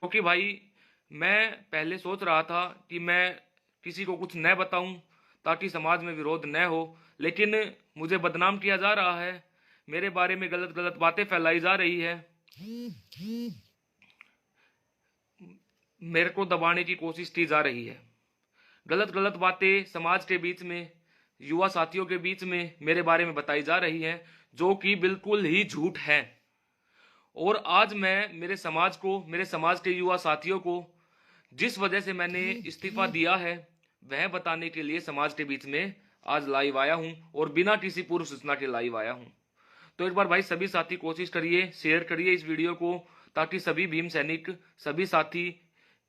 क्योंकि भाई मैं पहले सोच रहा था कि मैं किसी को कुछ न बताऊं ताकि समाज में विरोध न हो, लेकिन मुझे बदनाम किया जा रहा है, मेरे बारे में गलत गलत बातें फैलाई जा रही है, मेरे को दबाने की कोशिश की जा रही है। गलत गलत बातें समाज के बीच में, युवा साथियों के बीच में मेरे बारे में बताई जा रही हैं, जो कि बिल्कुल ही झूठ है। और आज मैं मेरे समाज को, मेरे समाज के युवा साथियों को जिस वजह से मैंने इस्तीफा दिया है वह बताने के लिए समाज के बीच में आज लाइव आया हूं, और बिना किसी पूर्व सूचना के लाइव आया हूं। तो एक बार भाई सभी साथी कोशिश करिए, शेयर करिए इस वीडियो को, ताकि सभी भीम सैनिक, सभी साथी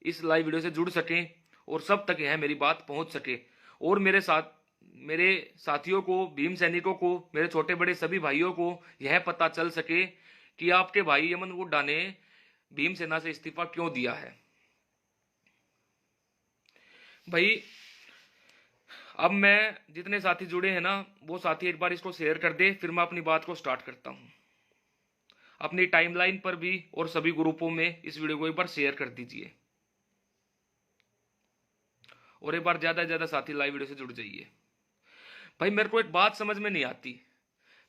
इस लाइव वीडियो से जुड़ सकें और सब तक यह मेरी बात पहुंच सके। और मेरे साथियों को, भीम सैनिकों को, मेरे छोटे बड़े सभी भाइयों को यह पता चल सके कि आपके भाई यमन हुड्डा ने भीम सेना से इस्तीफा क्यों दिया है। भाई अब मैं, जितने साथी जुड़े हैं ना, वो साथी एक बार इसको शेयर कर दे, फिर मैं अपनी बात को स्टार्ट करता हूं। अपनी टाइमलाइन पर भी और सभी ग्रुपों में इस वीडियो को एक बार शेयर कर दीजिए, और एक बार ज्यादा से ज्यादा साथी लाइव वीडियो से जुड़ जाइए। भाई मेरे को एक बात समझ में नहीं आती,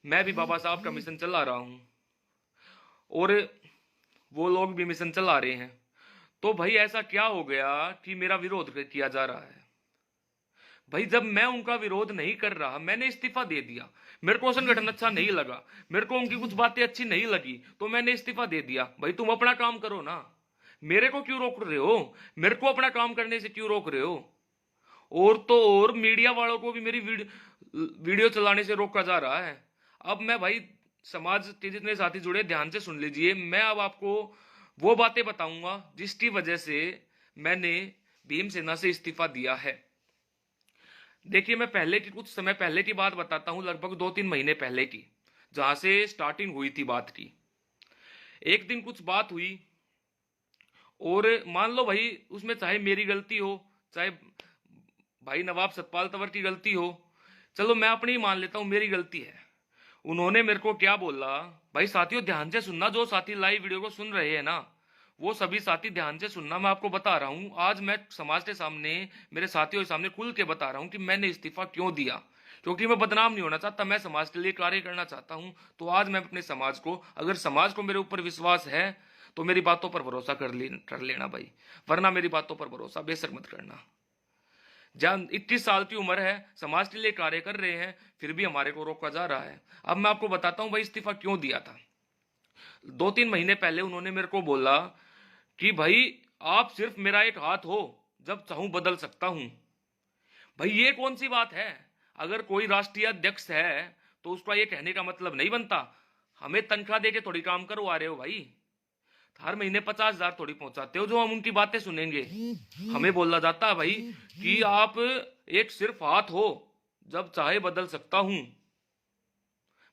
मैं भी बाबा साहब का मिशन चला रहा हूं और वो लोग भी मिशन चला रहे हैं, तो भाई ऐसा क्या हो गया कि मेरा विरोध किया जा रहा है। भाई जब मैं उनका विरोध नहीं कर रहा, मैंने इस्तीफा दे दिया, मेरे को संगठन अच्छा नहीं लगा, मेरे को उनकी कुछ बातें अच्छी नहीं लगी, तो मैंने इस्तीफा दे दिया। भाई तुम अपना काम करो ना, मेरे को क्यों रोक रहे हो? मेरे को अपना काम करने से क्यों रोक रहे हो? और तो और मीडिया वालों को भी मेरी वीडियो चलाने से रोका जा रहा है। अब मैं भाई, समाज के जितने साथी जुड़े ध्यान से सुन लीजिए, मैं अब आपको वो बातें बताऊंगा जिसकी वजह से मैंने भीम सेना से इस्तीफा दिया है। देखिए, मैं पहले की, कुछ समय पहले की बात बताता हूं, लगभग 2-3 महीने पहले की, जहां से स्टार्टिंग हुई थी बात की। एक दिन कुछ बात हुई, और मान लो भाई उसमें चाहे मेरी गलती हो, चाहे भाई नवाब सतपाल तंवर की गलती हो, चलो मैं अपनी ही मान लेता हूं मेरी गलती है। उन्होंने मेरे को क्या बोला, भाई साथियों ध्यान से सुनना, जो साथी लाइव वीडियो को सुन रहे हैं ना, वो सभी साथी ध्यान से सुनना। मैं आपको बता रहा हूं, आज मैं समाज के सामने, मेरे साथियों के सामने खुल के बता रहा हूं कि मैंने इस्तीफा क्यों दिया, क्योंकि मैं बदनाम नहीं होना चाहता, मैं समाज के लिए कार्य करना चाहता हूं। तो आज मैं अपने समाज को, अगर समाज को मेरे ऊपर विश्वास है तो मेरी बातों पर भरोसा कर लेना भाई, वरना मेरी बातों पर भरोसा बेशक मत करना। जहां 21 साल की उम्र है, समाज के लिए कार्य कर रहे हैं, फिर भी हमारे को रोका जा रहा है। अब मैं आपको बताता हूं भाई इस्तीफा क्यों दिया था। 2-3 महीने पहले उन्होंने मेरे को बोला कि भाई आप सिर्फ मेरा एक हाथ हो, जब चाहूं बदल सकता हूं। भाई ये कौन सी बात है? अगर कोई राष्ट्रीय अध्यक्ष है तो उसका ये कहने का मतलब नहीं बनता, हमें तनख्वाह देके थोड़ी काम करवा रहे हो भाई, हर महीने 50,000 थोड़ी पहुंचाते हो जो हम उनकी बातें सुनेंगे। हमें बोला जाता है भाई कि आप एक सिर्फ हाथ हो, जब चाहे बदल सकता हूं।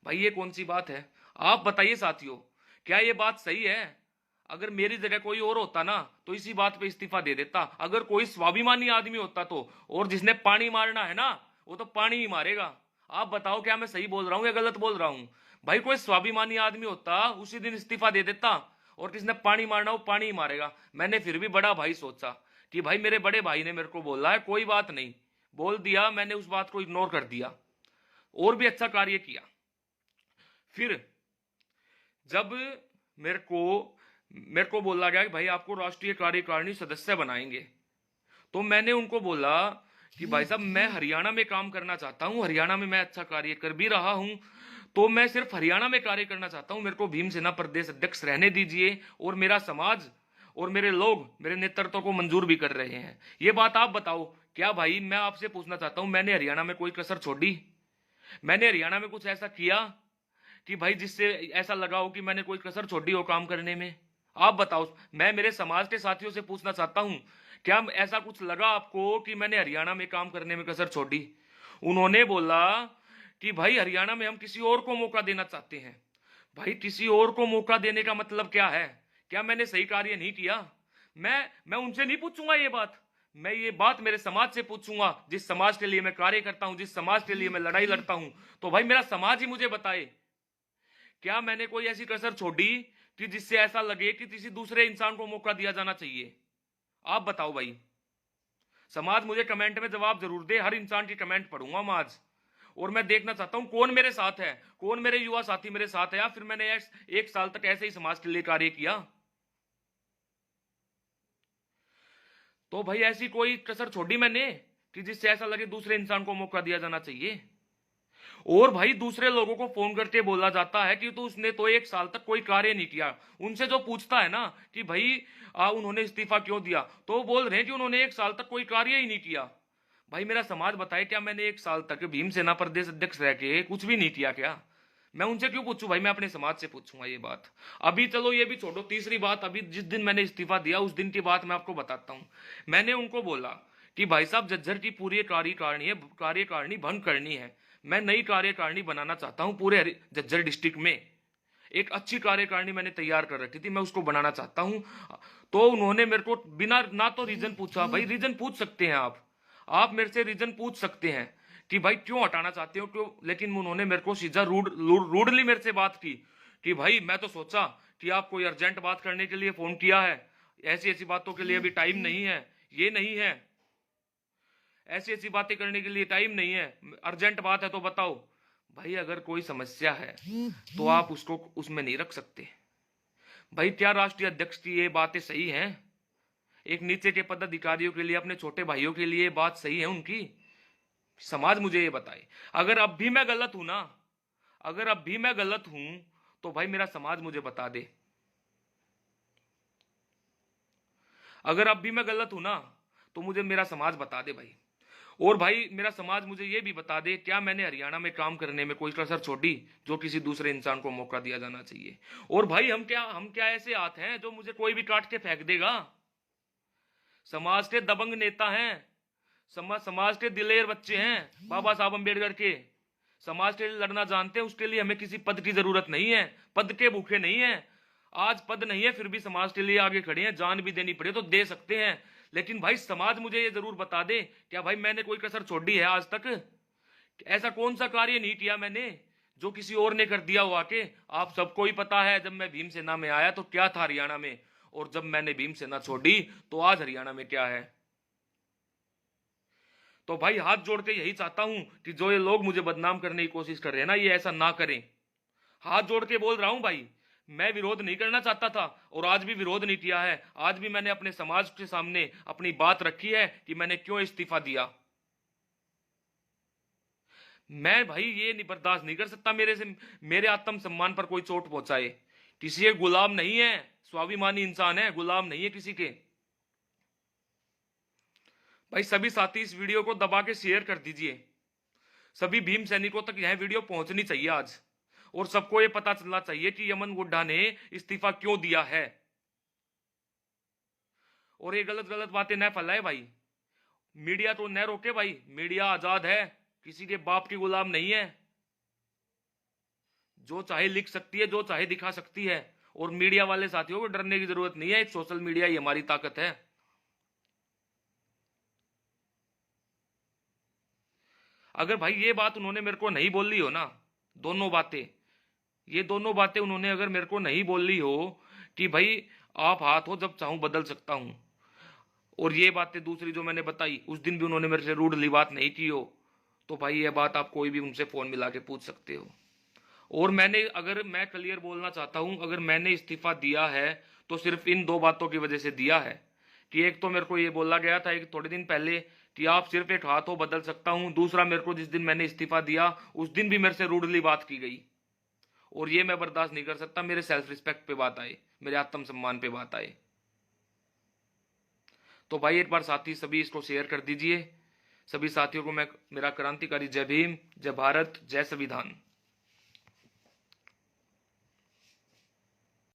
भाई ये कौन सी बात है? आप बताइए साथियों, क्या ये बात सही है? अगर मेरी जगह कोई और होता ना, तो इसी बात पे इस्तीफा दे देता। अगर कोई स्वाभिमानी आदमी होता तो, और जिसने पानी मारना है ना, वो तो पानी ही मारेगा। आप बताओ क्या मैं सही बोल रहा हूं या गलत बोल रहा हूं? भाई कोई स्वाभिमानी आदमी होता, उसी दिन इस्तीफा दे देता, और किसने पानी मारना वो पानी ही मारेगा। मैंने फिर भी बड़ा भाई सोचा कि भाई मेरे बड़े भाई ने मेरे को बोला है, कोई बात नहीं, बोल दिया, मैंने उस बात को इग्नोर कर दिया और भी अच्छा कार्य किया। फिर जब मेरे को बोला गया कि भाई आपको राष्ट्रीय कार्यकारिणी सदस्य बनाएंगे, तो मैंने उनको बोला कि भाई साहब मैं हरियाणा में काम करना चाहता हूं, हरियाणा में मैं अच्छा कार्य कर भी रहा हूं, तो मैं सिर्फ हरियाणा में कार्य करना चाहता हूं, मेरे को भीम सेना प्रदेश अध्यक्ष रहने दीजिए, और मेरा समाज और मेरे लोग मेरे नेतृत्व को मंजूर भी कर रहे हैं। ये बात आप बताओ, क्या भाई मैं आपसे पूछना चाहता हूं, मैंने हरियाणा में कोई कसर छोड़ी? मैंने हरियाणा में कुछ ऐसा किया कि भाई जिससे ऐसा लगा हो कि मैंने कोई कसर छोड़ी हो काम करने में? आप बताओ। मैं मेरे समाज के साथियों से पूछना चाहता हूं, क्या ऐसा कुछ लगा आपको कि मैंने हरियाणा में काम करने में कसर छोड़ी? उन्होंने बोला कि भाई हरियाणा में हम किसी और को मौका देना चाहते हैं। भाई किसी और को मौका देने का मतलब क्या है? क्या मैंने सही कार्य नहीं किया? मैं उनसे नहीं पूछूंगा ये बात, मैं ये बात मेरे समाज से पूछूंगा, जिस समाज के लिए मैं कार्य करता हूं, जिस समाज के लिए मैं लड़ाई लड़ता हूं। तो भाई मेरा समाज ही मुझे बताए, क्या मैंने कोई ऐसी कसर छोड़ी कि जिससे ऐसा लगे कि किसी दूसरे इंसान को मौका दिया जाना चाहिए? आप बताओ भाई। समाज मुझे कमेंट में जवाब जरूर दे, हर इंसान की कमेंट पढ़ूंगा मैं आज, और मैं देखना चाहता हूं कौन मेरे साथ है, कौन मेरे युवा साथी मेरे साथ है, या फिर मैंने एक साल तक ऐसे ही समाज के लिए कार्य किया। तो भाई ऐसी कोई कसर छोड़ी मैंने कि जिससे ऐसा लगे दूसरे इंसान को मौका दिया जाना चाहिए? और भाई दूसरे लोगों को फोन करके बोला जाता है कि तो उसने तो एक साल तक कोई कार्य नहीं किया। उनसे जो पूछता है ना कि भाई उन्होंने इस्तीफा क्यों दिया, तो वो बोल रहे हैं कि उन्होंने एक साल तक कोई कार्य ही नहीं किया। भाई मेरा समाज बताए, क्या मैंने एक साल तक भीमसेना प्रदेश अध्यक्ष रह के कुछ भी नहीं किया क्या? मैं उनसे क्यों पूछूं भाई, मैं अपने समाज से पूछूंगा ये बात। अभी चलो ये भी छोड़ो, तीसरी बात, अभी जिस दिन मैंने इस्तीफा दिया उस दिन की बात मैं आपको बताता हूं। मैंने उनको बोला कि भाई साहब झज्जर की पूरी कार्यकारिणी भंग करनी है, मैं नई कार्यकारिणी बनाना चाहता हूं पूरे झज्जर डिस्ट्रिक्ट में। एक अच्छी कार्यकारिणी मैंने तैयार कर रखी थी, मैं उसको बनाना चाहता हूं। तो उन्होंने मेरे को बिना ना तो रीजन पूछा, भाई रीजन पूछ सकते हैं आप मेरे से रीजन पूछ सकते हैं कि भाई क्यों हटाना चाहते हो, क्यों, लेकिन उन्होंने मेरे को सीधा रूडली मेरे से बात की कि भाई मैं तो सोचा कि आप कोई अर्जेंट बात करने के लिए फोन किया है, ऐसी ऐसी बातों के लिए अभी टाइम नहीं है, ये नहीं है, ऐसी ऐसी बातें करने के लिए टाइम नहीं है, अर्जेंट बात है तो बताओ। भाई अगर कोई समस्या है तो आप उसको उसमें नहीं रख सकते। भाई क्या राष्ट्रीय अध्यक्ष की ये बातें सही हैं? एक नीचे के पदाधिकारियों के लिए, अपने छोटे भाइयों के लिए बात सही है उनकी? समाज मुझे ये बताए। अगर अब भी मैं गलत हूं ना, अगर अब भी मैं गलत हूं तो भाई मेरा समाज मुझे बता दे। अगर अब भी मैं गलत हूं ना तो मुझे मेरा समाज बता दे भाई। और भाई मेरा समाज मुझे ये भी बता दे, क्या मैंने हरियाणा में काम करने में कोई कसर छोड़ी जो किसी दूसरे इंसान को मौका दिया जाना चाहिए? और भाई हम क्या ऐसे हाथ हैं जो मुझे कोई भी काट के फेंक देगा? समाज के दबंग नेता हैं, समाज के दिलेर बच्चे हैं बाबा साहब अम्बेडकर के। समाज के लिए लड़ना जानते हैं, उसके लिए हमें किसी पद की जरूरत नहीं है, पद के भूखे नहीं है। आज पद नहीं है फिर भी समाज के लिए आगे खड़े हैं, जान भी देनी पड़े तो दे सकते हैं। लेकिन भाई समाज मुझे ये जरूर बता दे, क्या भाई मैंने कोई कसर छोड़ी है आज तक? ऐसा कौन सा कार्य नहीं किया मैंने जो किसी और ने कर दिया हो आके? आप सबको ही पता है जब मैं भीमसेना में आया तो क्या था हरियाणा में, और जब मैंने भीमसेना छोड़ी तो आज हरियाणा में क्या है। तो भाई हाथ जोड़ के यही चाहता हूं कि जो ये लोग मुझे बदनाम करने की कोशिश कर रहे हैं ना, ये ऐसा ना करें। हाथ जोड़ के बोल रहा हूं भाई, मैं विरोध नहीं करना चाहता था और आज भी विरोध नहीं किया है। आज भी मैंने अपने समाज के सामने अपनी बात रखी है कि मैंने क्यों इस्तीफा दिया। मैं भाई ये नहीं बर्दाश्त नहीं कर सकता मेरे आत्म सम्मान पर कोई चोट पहुंचाए। किसी के गुलाम नहीं है, स्वाभिमानी इंसान है, गुलाम नहीं है किसी के। भाई सभी साथी इस वीडियो को दबा के शेयर कर दीजिए, सभी भीम सैनिकों तक यह वीडियो पहुंचनी चाहिए आज, और सबको यह पता चलना चाहिए कि यमन गुड्डा ने इस्तीफा क्यों दिया है। और ये गलत गलत बातें न फैलाए भाई, मीडिया तो न रोके भाई, मीडिया आजाद है, किसी के बाप की गुलाम नहीं है, जो चाहे लिख सकती है, जो चाहे दिखा सकती है। और मीडिया वाले साथियों को डरने की जरूरत नहीं है, एक सोशल मीडिया ही हमारी ताकत है। अगर भाई ये बात उन्होंने मेरे को नहीं बोली हो ना, दोनों बातें, ये दोनों बातें उन्होंने अगर मेरे को नहीं बोली हो कि भाई आप हाथ हो जब चाहूं बदल सकता हूं, और ये बातें दूसरी जो मैंने बताई उस दिन भी उन्होंने मेरे से रूडली बात नहीं की हो, तो भाई ये बात आप कोई भी उनसे फोन मिला के पूछ सकते हो। और अगर मैं क्लियर बोलना चाहता हूं, अगर मैंने इस्तीफा दिया है तो सिर्फ इन दो बातों की वजह से दिया है कि एक तो मेरे को ये बोला गया था एक थोड़े दिन पहले कि आप सिर्फ एक हाथ हो बदल सकता हूं, दूसरा मेरे को जिस दिन मैंने इस्तीफा दिया उस दिन भी मेरे से रूडली बात की गई, और ये मैं बर्दाश्त नहीं कर सकता। मेरे सेल्फ रिस्पेक्ट पे बात आए, मेरे आत्मसम्मान पे बात आए। तो भाई एक बार साथी सभी इसको शेयर कर दीजिए। सभी साथियों को मैं मेरा क्रांतिकारी जय भीम, जय भारत, जय संविधान।